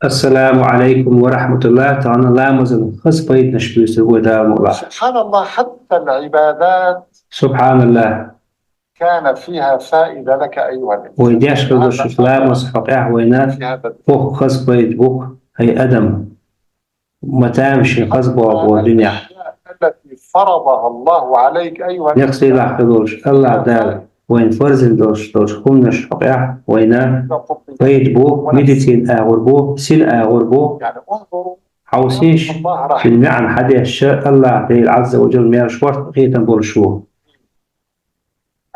السلام عليكم ورحمة الله تعالى. لا مزال خص بيت نشبيس ودا مغلق. سبحان الله، حتى العبادات سبحان الله. كان فيها فائدة لك أيها الإنسان. ويديش قدوش لا مصحق وينات في هذا بوك خص بيت بوك هي أدم متامشي خص بوك الدنيا الأشياء التي فرضها الله عليك أيها يقصي الإنسان. لح قدوش الله دال وين فرزن دوش خمنش حقيا وينات بيت بوك ميديتين آغر بوك سين آغر بوك يعني انظروا حوسيش الله في رحمه. المعنى حديث الشيء الله عز وجل مير شورت غيتا برشوه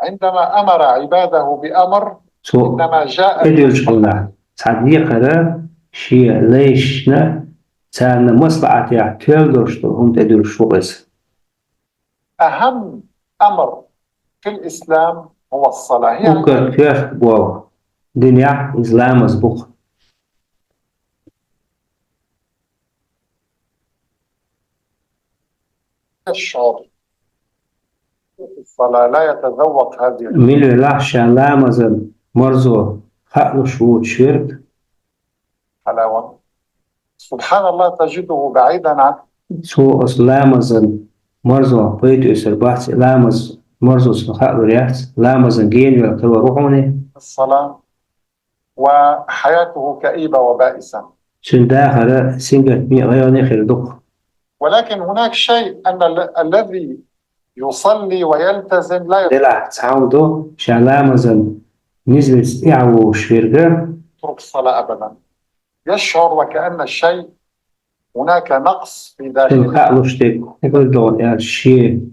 عندما أمر عباده بأمر إنما جاء إديوش قلنا صديق هذا شيء ليشنا سان مصلحة تيلدرش هم تديوش بس أهم أمر في الإسلام هو الصلاة. هي وكر فيش بوا دنيا إسلام مسبوق الشعور. الصلاة لا يتذوق هذه من الله شلا مزل مرزو خلو شو شرك الحلاوة. سبحان الله، تجده بعيدا عن سو أسلام مزل مرزو بيتو إسربات لامز مرزو سخاء رياض لامز جين ويقتلوا روحوني الصلاة، وحياته كئيبة وبائسة. سن داخل سنجت مي غير نخير دق ولكن هناك شيء أن الذي يصلي ويلتزم لا دلع تعودو شلا مزل نزل إعو شفيرجر يترك الصلاة أبدا. يشعر وكأن الشيء هناك نقص في داخله. تلقى لشتك يقول دون يا شيء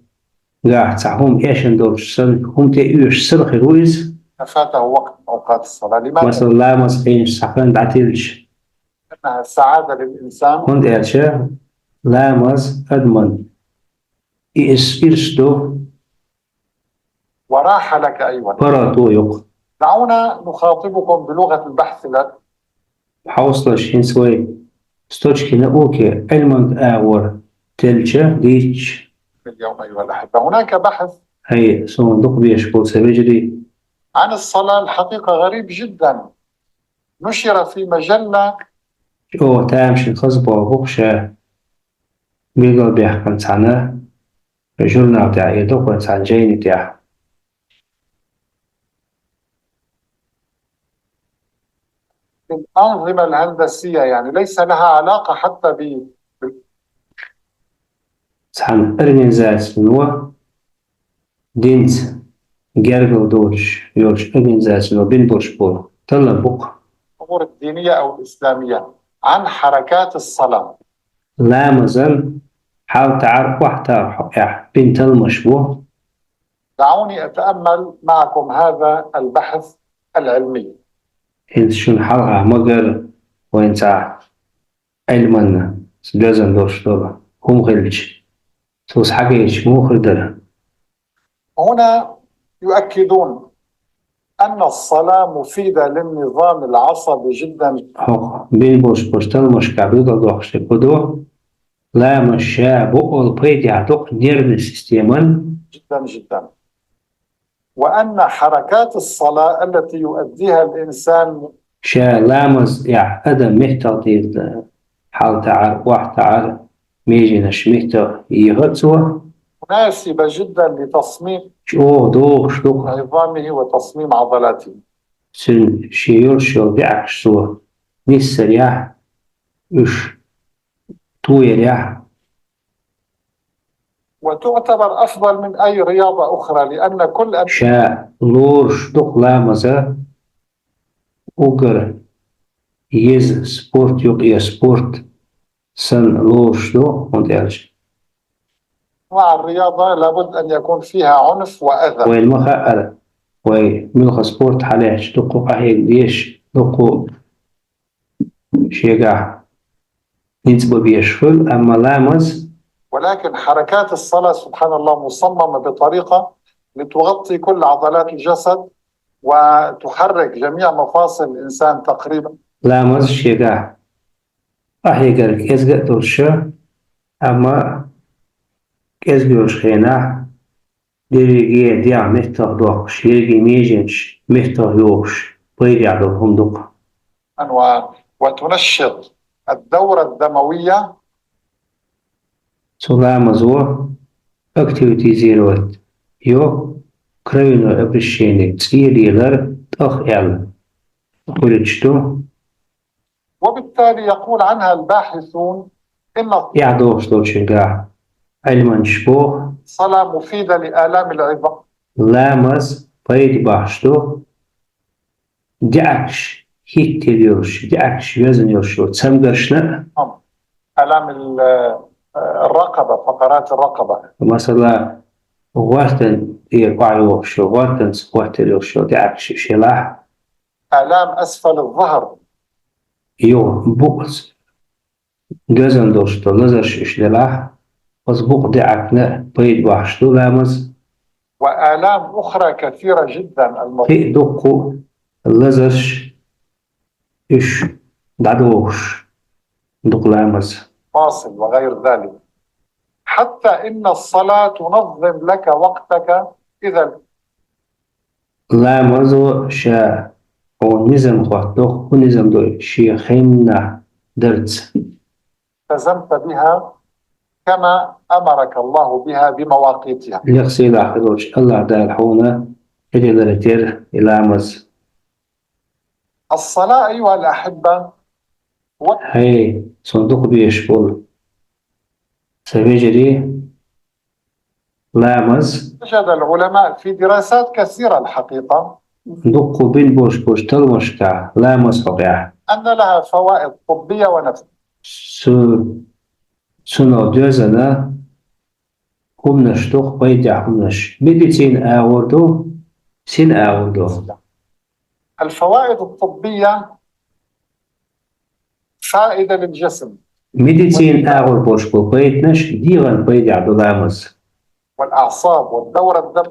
قاعد تعهم إيش ندور سل هم تيجي سل خيرويز فاته وقت أوقات الصلاة. لماذا؟ مثلا لا مسكين سخن بعتيلش إنها سعادة للإنسان. هند إيشه لا مز أدمن إيش وراح لك أيها. براتو يق دعونا نخاطبكم بلغة البحث لك. حوصلش ينسوي ستوشكي نقوكي علمك آور تلشة ليش اليوم أيها الأحبة هناك بحث هي صندوق بيشكو سبجري عن الصلاة، الحقيقة غريب جدا، نشر في مجلة أو تامشي خصبة بوخشة بيقول بيحكم تاعنا رجلنا بتاع يدوق تاع جيني بتاع الأنظمة الهندسية، يعني ليس لها علاقة حتى تاع أرجنزاس نوا دينت جارجل دوش يورش أرجنزاس نوا بين برش بول طلع بوق الأمور الدينية أو الإسلامية عن حركات الصلاة. لا مازال حاول تعرف واحد بنت المشبوه. دعوني أتأمل معكم هذا البحث العلمي. إنت شون حلقة مقر وإنت علما لازم دوش دولة هم خلج توس حقيش مو خردر. هنا يؤكدون أن الصلاة مفيدة للنظام العصبي جدا. حق بين بوش تلمش كابيدو دوخش كدو لا مشى بقول بيت يعتق نيرن سيستيما جدا جدا، وأن حركات الصلاة التي يؤديها الإنسان شا لامز يع أدم محتاطي حال تعال واحد تعال ميجي نشميته يغتسوه مناسبة جدا لتصميم شو دوخ دوخ عظامه وتصميم عضلاته. سن شيور شو بيعكس سوه نسر يا إيش توير يا وتعتبر أفضل من أي رياضة أخرى، لأن كل شا لورش دوخ لامزة أوغر يز سبورت يوق سبورت سن لورش دو ونديرش مع الرياضة لابد أن يكون فيها عنف وأذى. وين مخا وين ملخ سبورت حلاش دقو قهيق ديش دقو شيقا نتبو بيشفل أما لامز. ولكن حركات الصلاة سبحان الله مصممة بطريقة لتغطي كل عضلات الجسد وتحرك جميع مفاصل الإنسان تقريبا. لامز شيقا أحيقا كيزقا دورشا أما كيزقوش خينا ديريجي ديع مهتر دوخش يريجي ميجنش مهتر يوش بيدي عدوهم دوق وأن وتنشط الدورة الدموية Så lärmas då aktiviteter jo krävna överseende tredjedelar av el. Kolichto وبالتالي يقول عنها الباحثون إن يعدو stolченga علما شبوه الصلاة مفيدة لآلام العظام lärmas payet başto diakş hitteliyoruz, diakş yazınıyoruz. Samgarşna آلام الرقبة فقرات الرقبة mesela وقتن يقعوا وقتن سقوتلوش diakş şelah آلام أسفل الظهر يو بوكس جزن دوشتو لزرش إشدلاح بس بوق دعكنا بيد باشتو لامز وآلام أخرى كثيرة جدا في دقو لزرش إش دعدوش دق لامز المفاصل وغير ذلك حتى إن الصلاة تنظم لك وقتك إذا لامز شا هو نظام قوتوخ ونظام دو شيخينا درت التزمت بها كما أمرك الله بها بمواقيتها. ليقصي لاحظوش الله دال حونا إلي درتير لامز الصلاة أيها الأحبة هاي صندوق بيشبول سبيجري لامز وجد العلماء في دراسات كثيرة الحقيقة دقو بين بوش تلمشكا لامز حقيا أن لها فوائد طبية ونفسية. سنو دوزنا هم نشتوخ بيدع هم نش ميديتين آوردو سين آوردو الفوائد الطبية فائدة للجسم ميديتين آور بوشكو بيت نش ديغن بيدع دو لامز والأعصاب والدورة الدم